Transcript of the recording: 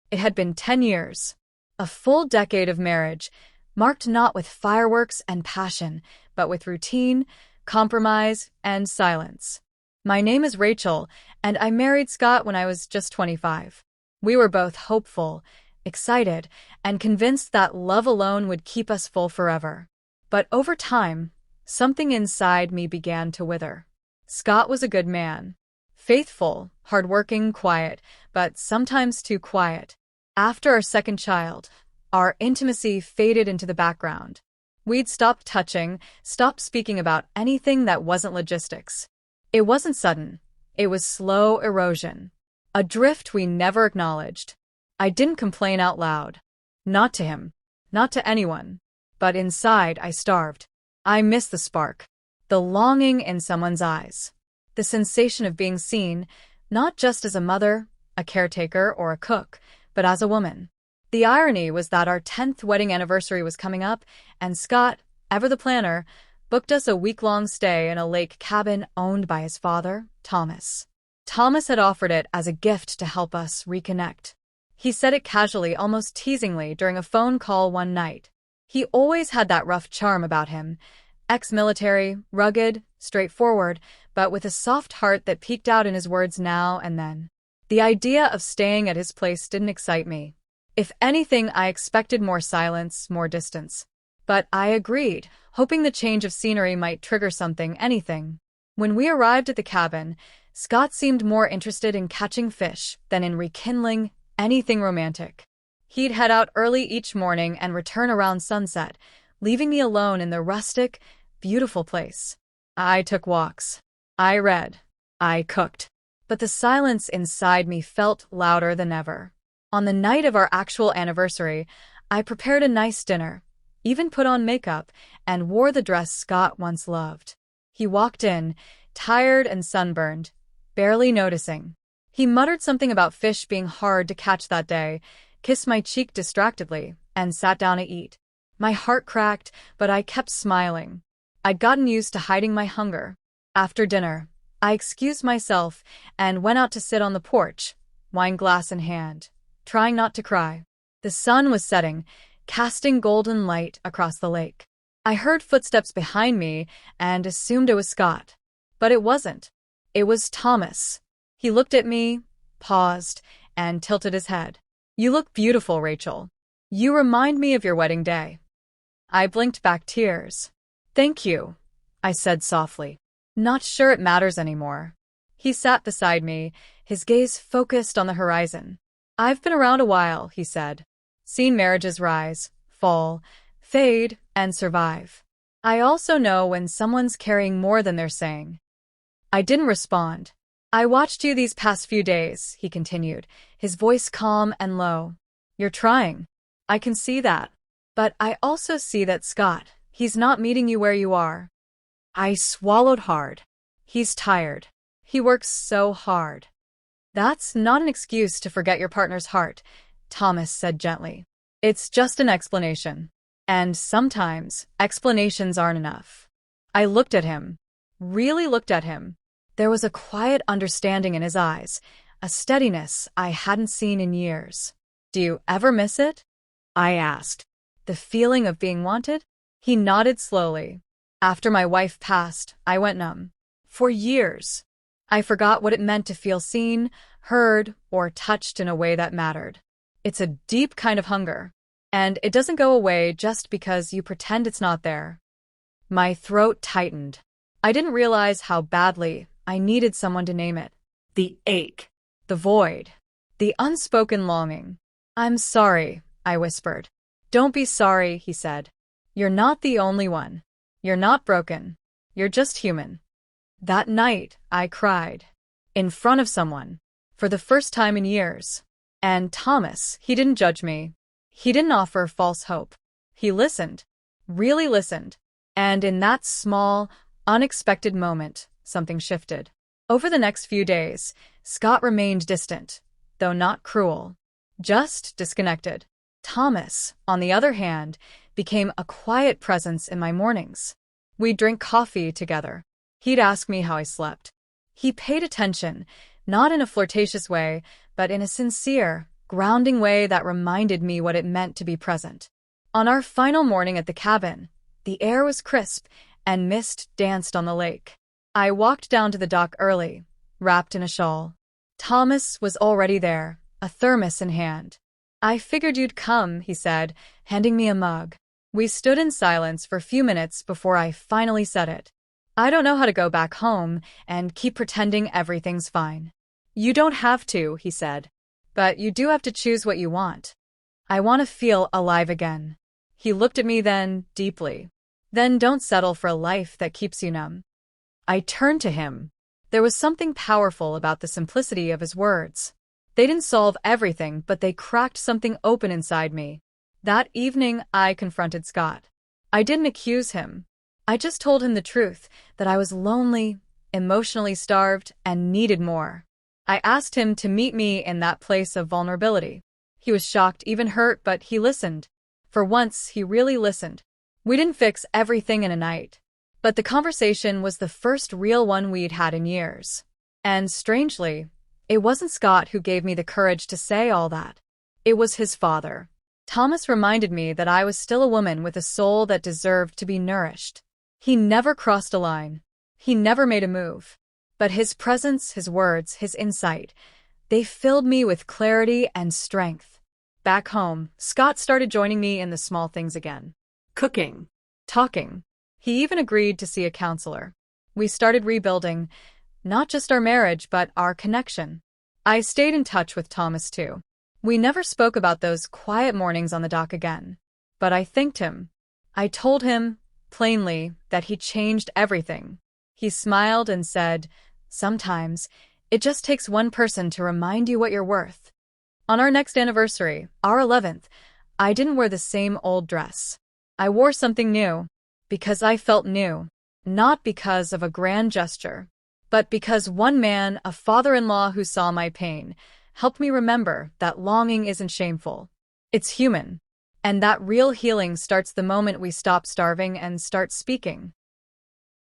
It had been 10 years. A full decade of marriage, marked not with fireworks and passion, but with routine, compromise, and silence. My name is Rachel, and I married Scott when I was just 25. We were both hopeful, excited, and convinced that love alone would keep us full forever. But over time, something inside me began to wither. Scott was a good man. Faithful, hardworking, quiet, but sometimes too quiet. After our second child, our intimacy faded into the background. We'd stopped touching, stopped speaking about anything that wasn't logistics. It wasn't sudden. It was slow erosion. A drift we never acknowledged. I didn't complain out loud. Not to him. Not to anyone. But inside, I starved. I missed the spark. The longing in someone's eyes. The sensation of being seen, not just as a mother, a caretaker, or a cook, but as a woman. The irony was that our 10th wedding anniversary was coming up, and Scott, ever the planner, booked us a week-long stay in a lake cabin owned by his father, Thomas. Thomas had offered it as a gift to help us reconnect. He said it casually, almost teasingly, during a phone call one night. He always had that rough charm about him. Ex-military, rugged, straightforward, but with a soft heart that peeked out in his words now and then. The idea of staying at his place didn't excite me. If anything, I expected more silence, more distance. But I agreed, hoping the change of scenery might trigger something, anything. When we arrived at the cabin, Scott seemed more interested in catching fish than in rekindling anything romantic. He'd head out early each morning and return around sunset, leaving me alone in the rustic, beautiful place. I took walks. I read. I cooked. But the silence inside me felt louder than ever. On the night of our actual anniversary, I prepared a nice dinner, even put on makeup, and wore the dress Scott once loved. He walked in, tired and sunburned, barely noticing. He muttered something about fish being hard to catch that day, kissed my cheek distractedly, and sat down to eat. My heart cracked, but I kept smiling. I'd gotten used to hiding my hunger. After dinner, I excused myself and went out to sit on the porch, wine glass in hand, trying not to cry. The sun was setting, casting golden light across the lake. I heard footsteps behind me and assumed it was Scott. But it wasn't. It was Thomas. He looked at me, paused, and tilted his head. "You look beautiful, Rachel. You remind me of your wedding day." I blinked back tears. "Thank you," I said softly. "Not sure it matters anymore." He sat beside me, his gaze focused on the horizon. "I've been around a while," he said. "Seen marriages rise, fall, fade, and survive. I also know when someone's carrying more than they're saying." I didn't respond. "I watched you these past few days," he continued, his voice calm and low. "You're trying. I can see that. But I also see that Scott, he's not meeting you where you are." I swallowed hard. "He's tired. He works so hard." "That's not an excuse to forget your partner's heart," Thomas said gently. "It's just an explanation. And sometimes, explanations aren't enough." I looked at him. Really looked at him. There was a quiet understanding in his eyes, a steadiness I hadn't seen in years. "Do you ever miss it?" I asked. "The feeling of being wanted?" He nodded slowly. "After my wife passed, I went numb. For years. I forgot what it meant to feel seen, heard, or touched in a way that mattered. It's a deep kind of hunger. And it doesn't go away just because you pretend it's not there." My throat tightened. I didn't realize how badly I needed someone to name it. The ache. The void. The unspoken longing. "I'm sorry," I whispered. "Don't be sorry," he said. "You're not the only one. You're not broken. You're just human." That night, I cried. In front of someone. For the first time in years. And Thomas, he didn't judge me. He didn't offer false hope. He listened. Really listened. And in that small, unexpected moment, something shifted. Over the next few days, Scott remained distant, though not cruel. Just disconnected. Thomas, on the other hand, became a quiet presence in my mornings. We'd drink coffee together. He'd ask me how I slept. He paid attention, not in a flirtatious way, but in a sincere, grounding way that reminded me what it meant to be present. On our final morning at the cabin, the air was crisp and mist danced on the lake. I walked down to the dock early, wrapped in a shawl. Thomas was already there, a thermos in hand. "I figured you'd come," he said, handing me a mug. We stood in silence for a few minutes before I finally said it. "I don't know how to go back home and keep pretending everything's fine." "You don't have to," he said. "But you do have to choose what you want." "I want to feel alive again." He looked at me then, deeply. "Then don't settle for a life that keeps you numb." I turned to him. There was something powerful about the simplicity of his words. They didn't solve everything, but they cracked something open inside me. That evening, I confronted Scott. I didn't accuse him. I just told him the truth, that I was lonely, emotionally starved, and needed more. I asked him to meet me in that place of vulnerability. He was shocked, even hurt, but he listened. For once, he really listened. We didn't fix everything in a night, but the conversation was the first real one we'd had in years. And strangely, it wasn't Scott who gave me the courage to say all that. It was his father. Thomas reminded me that I was still a woman with a soul that deserved to be nourished. He never crossed a line. He never made a move. But his presence, his words, his insight, they filled me with clarity and strength. Back home, Scott started joining me in the small things again. Cooking. Talking. He even agreed to see a counselor. We started rebuilding, not just our marriage, but our connection. I stayed in touch with Thomas too. We never spoke about those quiet mornings on the dock again. But I thanked him. I told him, plainly, that he changed everything. He smiled and said, "Sometimes, it just takes one person to remind you what you're worth." On our next anniversary, our 11th, I didn't wear the same old dress. I wore something new, because I felt new, not because of a grand gesture, but because one man, a father-in-law who saw my pain, helped me remember that longing isn't shameful. It's human. And that real healing starts the moment we stop starving and start speaking.